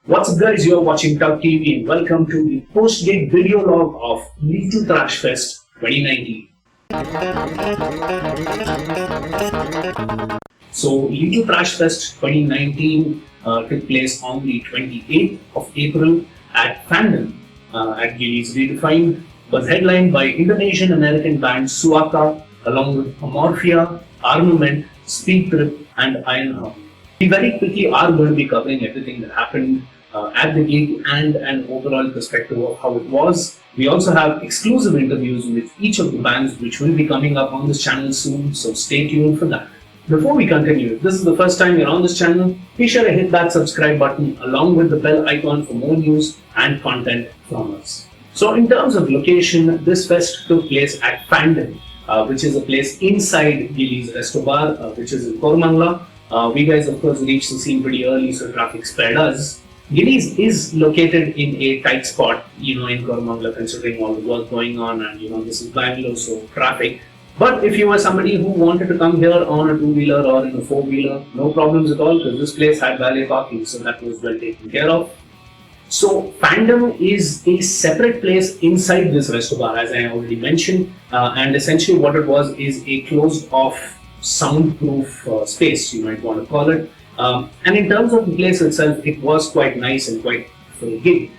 What's up guys, you're watching TUGGtv and welcome to the post-gig video log of Little Thrash Fest 2019. So Little Thrash Fest 2019 took place on the 28th of April at Fandom at Gillies Redefined, was headlined by Indonesian-American band Suaka along with Amorphia, Armament, Speedtrip and Ironhound. We very quickly are going to be covering everything that happened at the gig and an overall perspective of how it was. We also have exclusive interviews with each of the bands which will be coming up on this channel soon, so stay tuned for that. Before we continue, if this is the first time you're on this channel, be sure to hit that subscribe button along with the bell icon for more news and content from us. So in terms of location, this fest took place at Fandom, which is a place inside Gillies Resto Bar, which is in Koramangala. We guys of course reached the scene pretty early, so traffic spared us. Gillies is located in a tight spot, in Koramangala, considering all the work going on, and this is Bangalore, so traffic. But if you were somebody who wanted to come here on a two-wheeler or in a four-wheeler, no problems at all, because this place had valet parking, so that was well taken care of. So Fandom is a separate place inside this resto bar, as I already mentioned, and essentially what it was is a closed-off soundproof space, you might want to call it. And in terms of the place itself, it was quite nice and quite for a gig.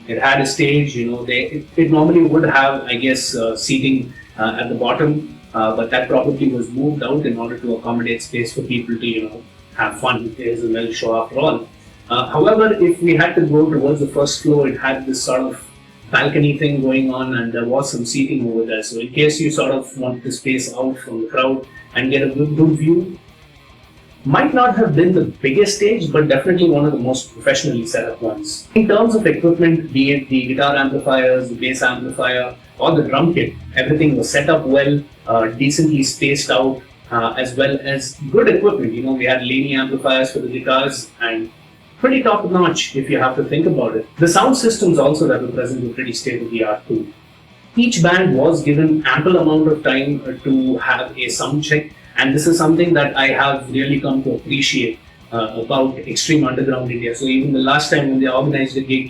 It had a stage, it normally would have, I guess, seating at the bottom, but that probably was moved out in order to accommodate space for people to, have fun. There's a well show after all. However, if we had to go towards the first floor, it had this sort of balcony thing going on, and there was some seating over there. So in case you sort of want to space out from the crowd and get a good view, might not have been the biggest stage, but definitely one of the most professionally set up ones. In terms of equipment, be it the guitar amplifiers, the bass amplifier, or the drum kit, everything was set up well, decently spaced out, as well as good equipment. We had Laney amplifiers for the guitars and pretty top notch if you have to think about it. The sound systems also that were present were pretty state of the art too. Each band was given ample amount of time to have a sound check, and this is something that I have really come to appreciate about Extreme Underground India. So even the last time when they organized the gig,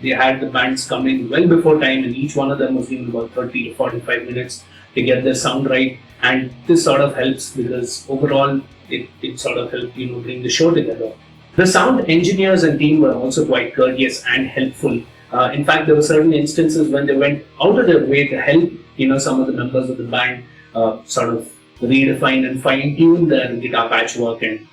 they had the bands come in well before time, and each one of them was given about 30 to 45 minutes to get their sound right. And this sort of helps because overall it sort of helped bring the show together. The sound engineers and team were also quite courteous and helpful. In fact, there were certain instances when they went out of their way to help some of the members of the band sort of redefine and fine-tune their guitar patchwork and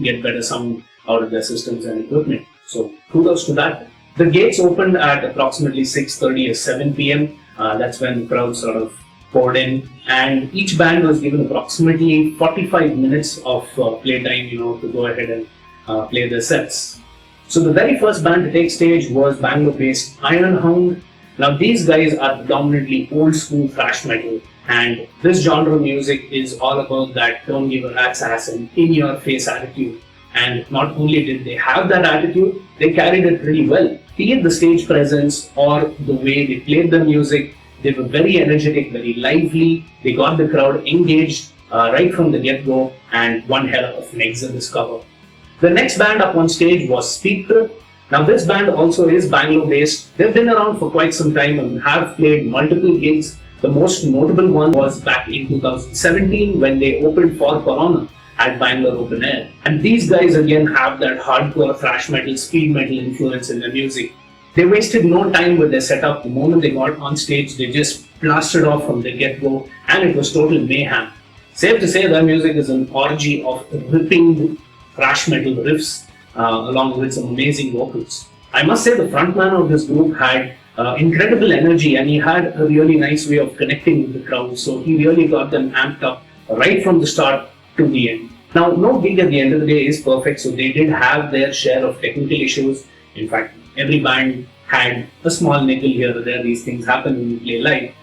get better sound out of their systems and equipment. So kudos to that. The gates opened at approximately 6:30 or 7 p.m. That's when the crowd sort of poured in, and each band was given approximately 45 minutes of playtime to go ahead and play their sets. So the very first band to take stage was Bangalore-based Ironhound. Now these guys are predominantly old-school thrash metal, and this genre of music is all about that don't give a rat's ass and in-your-face attitude. And not only did they have that attitude, they carried it pretty well. Be it the stage presence or the way they played the music, they were very energetic, very lively. They got the crowd engaged right from the get-go, and one hell of an exhibit cover. The next band up on stage was Speedtrip. Now this band also is Bangalore-based. They've been around for quite some time and have played multiple gigs. The most notable one was back in 2017 when they opened for Corona at Bangalore Open Air. And these guys again have that hardcore thrash metal, speed metal influence in their music. They wasted no time with their setup. The moment they got on stage, they just blasted off from the get-go, and it was total mayhem. Safe to say their music is an orgy of ripping thrash metal riffs along with some amazing vocals. I must say the frontman of this group had incredible energy, and he had a really nice way of connecting with the crowd, so he really got them amped up right from the start to the end. Now, no gig at the end of the day is perfect, so they did have their share of technical issues. In fact, every band had a small nickel here or there. These things happen when you play live.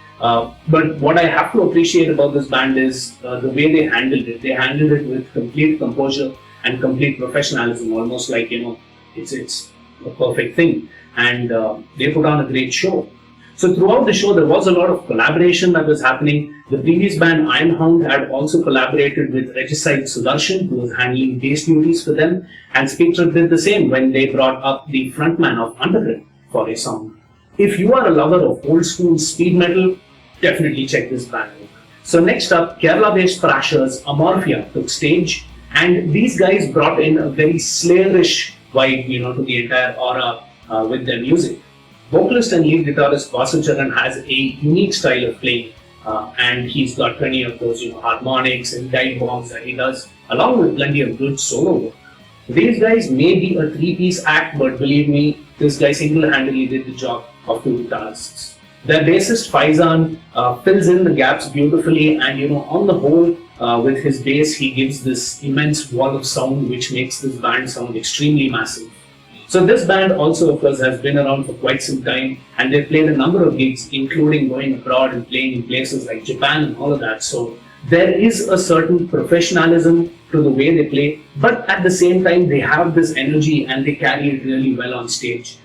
But what I have to appreciate about this band is the way they handled it. They handled it with complete composure and complete professionalism, almost like, it's a perfect thing. And they put on a great show. So throughout the show, there was a lot of collaboration that was happening. The previous band Ironhound had also collaborated with Regicide Sudarshan, who was handling bass duties for them, and Speedtrip did the same when they brought up the frontman of Untitled for a song. If you are a lover of old school speed metal, definitely check this band out. So next up, Kerala-based thrashers Amorphia took stage, and these guys brought in a very Slayerish vibe, to the entire aura with their music. Vocalist and lead guitarist Vasucharan has a unique style of playing, and he's got plenty of those, harmonics and dive bombs that he does, along with plenty of good solo work. These guys may be a three-piece act, but believe me, this guy single-handedly did the job of two guitarists. Their bassist Faizan fills in the gaps beautifully, and on the whole, with his bass, he gives this immense wall of sound which makes this band sound extremely massive. So this band also, of course, has been around for quite some time, and they've played a number of gigs, including going abroad and playing in places like Japan and all of that. So there is a certain professionalism to the way they play, but at the same time, they have this energy and they carry it really well on stage.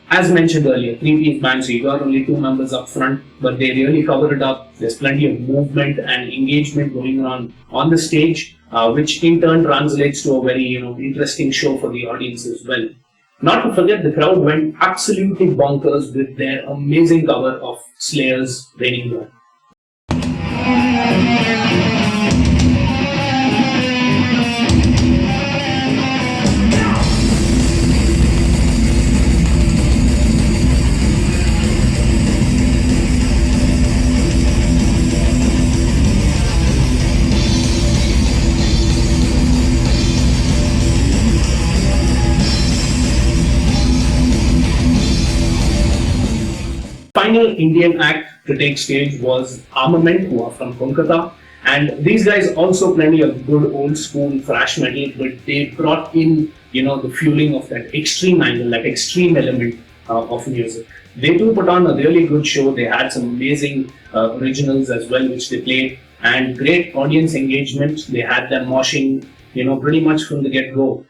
As mentioned earlier, three-piece band, so you got only two members up front, but they really cover it up. There's plenty of movement and engagement going on the stage, which in turn translates to a very interesting show for the audience as well. Not to forget, the crowd went absolutely bonkers with their amazing cover of Slayer's Raining Blood. Final Indian act to take stage was Armament, who are from Kolkata, and these guys also plenty of good old school thrash metal, but they brought in the fueling of that extreme angle, that extreme element of music. They too put on a really good show. They had some amazing originals as well, which they played, and great audience engagement. They had them moshing, pretty much from the get-go.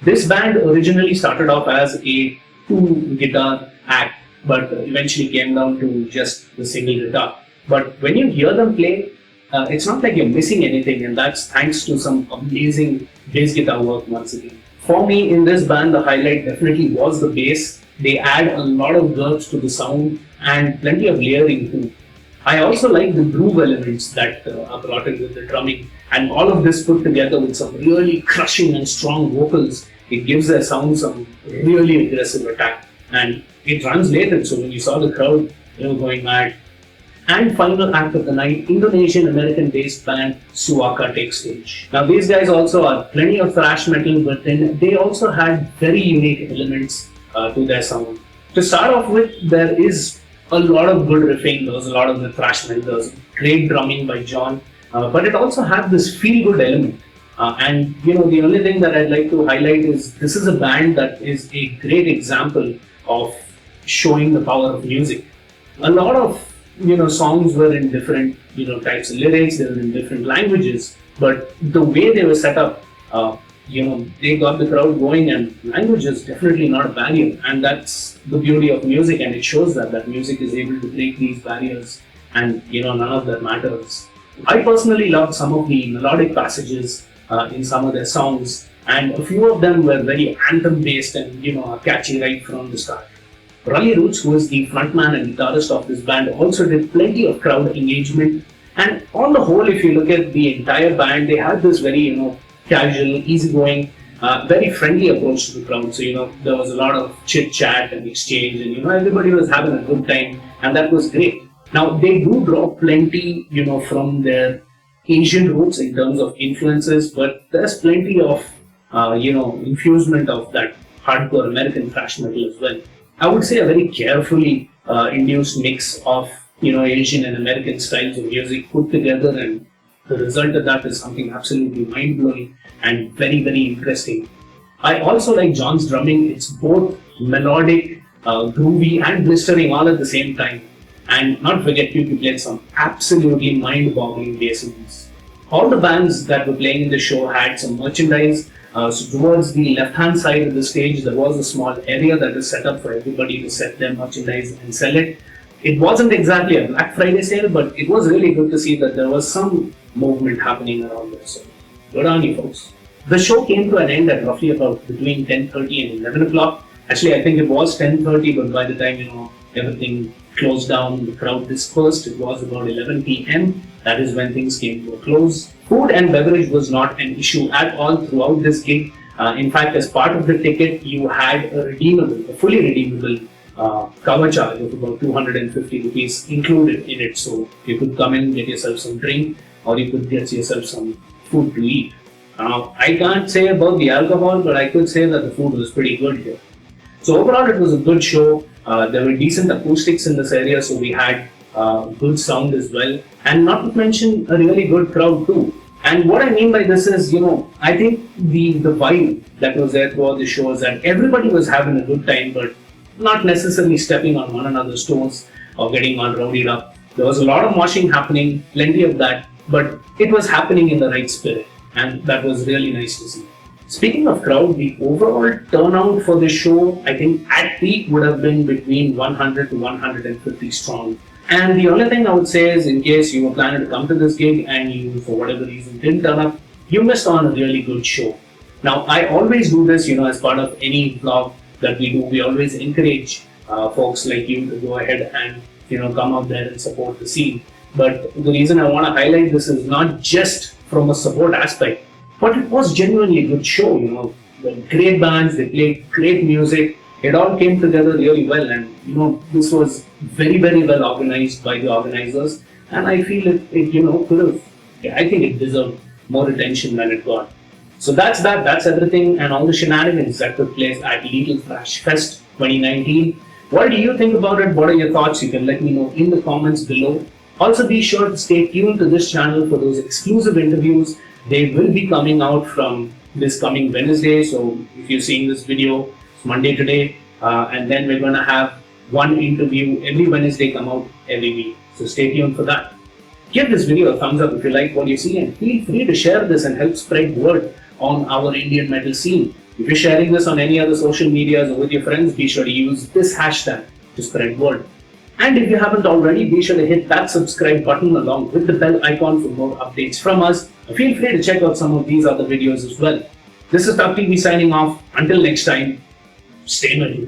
This band originally started off as a two-guitar act, but eventually came down to just the single guitar. But when you hear them play, it's not like you're missing anything, and that's thanks to some amazing bass guitar work once again. For me, in this band, the highlight definitely was the bass. They add a lot of girth to the sound and plenty of layering too. I also like the groove elements that are brought in with the drumming, and all of this put together with some really crushing and strong vocals. It gives their sound some really aggressive attack, and it translated. So when you saw the crowd, going mad. And final act of the night, Indonesian-American-based band Suaka takes stage. Now these guys also are plenty of thrash metal, but then they also had very unique elements to their sound. To start off with, there is a lot of good riffing. There was a lot of the thrash metal. There was great drumming by John, but it also had this feel-good element. And the only thing that I'd like to highlight is this is a band that is a great example of showing the power of music. A lot of songs were in different types of lyrics. They were in different languages, but the way they were set up, they got the crowd going, and language is definitely not a barrier, and that's the beauty of music, and it shows that music is able to break these barriers, and none of that matters. I personally loved some of the melodic passages in some of their songs, and a few of them were very anthem based and catchy right from the start. Raleigh Roots, who is the frontman and guitarist of this band, also did plenty of crowd engagement, and on the whole, if you look at the entire band, they had this very casual, easygoing, very friendly approach to the crowd. So there was a lot of chit chat and exchange, and everybody was having a good time, and that was great. Now they do draw plenty from their Asian roots in terms of influences, but there's plenty of infusement of that hardcore American thrash metal as well. I would say a very carefully induced mix of Asian and American styles of music put together, and the result of that is something absolutely mind-blowing and very, very interesting. I also like John's drumming. It's both melodic, groovy and blistering all at the same time. And not forget, he played some absolutely mind-boggling bass lines. All the bands that were playing in the show had some merchandise. So towards the left-hand side of the stage, there was a small area that is set up for everybody to set their merchandise and sell it. It wasn't exactly a Black Friday sale, but it was really good to see that there was some movement happening around there. So good on you folks. The show came to an end at roughly about between 10:30 and 11 o'clock. Actually, I think it was 10:30, but by the time everything closed down, the crowd dispersed, it was about 11 p.m. That is when things came to a close. Food and beverage was not an issue at all throughout this gig. In fact, as part of the ticket, you had a fully redeemable cover charge of about 250 rupees included in it. So you could come in, get yourself some drink, or you could get yourself some food to eat. I can't say about the alcohol, but I could say that the food was pretty good here. So overall, it was a good show. There were decent acoustics in this area, so we had good sound as well. And not to mention a really good crowd too. And what I mean by this is, I think the vibe that was there throughout the show is that everybody was having a good time, but not necessarily stepping on one another's toes or getting all rowdied up. There was a lot of moshing happening, plenty of that, but it was happening in the right spirit, and that was really nice to see. Speaking of crowd, the overall turnout for this show, I think at peak would have been between 100 to 150 strong. And the only thing I would say is, in case you were planning to come to this gig and you, for whatever reason, didn't turn up, you missed on a really good show. Now, I always do this, as part of any vlog that we do. We always encourage folks like you to go ahead and, come out there and support the scene. But the reason I want to highlight this is not just from a support aspect, but it was genuinely a good show. The great bands, they played great music. It all came together really well, and this was very, very well organized by the organizers, and I feel it could have, I think it deserved more attention than it got. So that's everything and all the shenanigans that took place at Little Thrash Fest 2019. What do you think about it? What are your thoughts? You can let me know in the comments below. Also, be sure to stay tuned to this channel for those exclusive interviews. They will be coming out from this coming Wednesday. So if you're seeing this video, it's Monday today, and then we're going to have one interview every Wednesday come out every week. So stay tuned for that. Give this video a thumbs up if you like what you see, and feel free to share this and help spread word on our Indian metal scene. If you're sharing this on any other social medias or with your friends, be sure to use this hashtag to spread word. And if you haven't already, be sure to hit that subscribe button along with the bell icon for more updates from us. And feel free to check out some of these other videos as well. This is TUGGtv signing off. Until next time, stay metal.